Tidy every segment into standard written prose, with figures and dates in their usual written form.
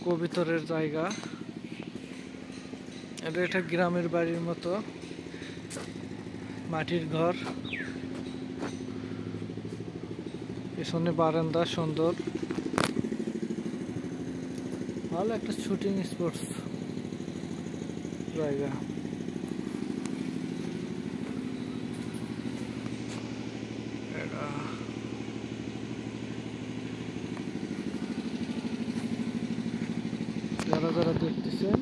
কবিতরের জায়গা। এটা একটা গ্রামের বাড়ির মতো, মাটির ঘর, পেছনে বারান্দা সুন্দর, ভালো একটা শুটিং স্পোর্টস জায়গা। যারা যারা দেখতেছেন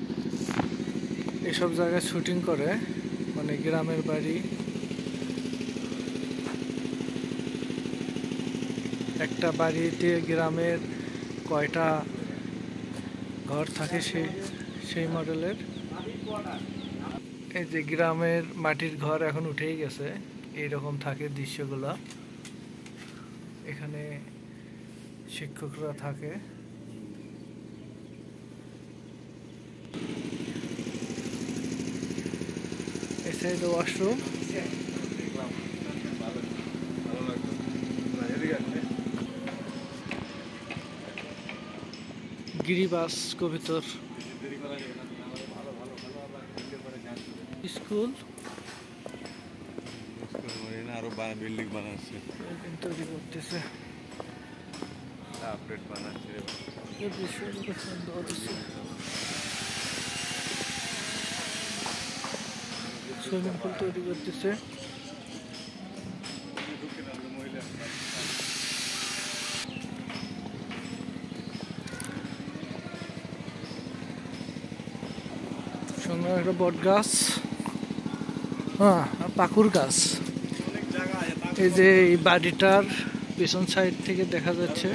এসব জায়গায় শুটিং করে, মানে গ্রামের বাড়ি, একটা বাড়িতে গ্রামের কয়টা ঘর থাকে সেই মডেলের। এই যে গ্রামের মাটির ঘর এখন উঠেই গেছে, এইরকম থাকে দৃশ্যগুলো। এখানে শিক্ষকরা থাকে। এই সাইডে ওয়াশরুম। গিরিবাস কবিতর স্কুল, আরো বিল্ডিং বানাচ্ছে, তৈরি করতেছে। আপডেট বানাচ্ছে। সুইমিং পুল তৈরি করতেছে। সুন্দর একটা বট গাছ, হ্যাঁ, পাকুর গাছ। এই যে এই বাড়িটার পেছন সাইড থেকে দেখা যাচ্ছে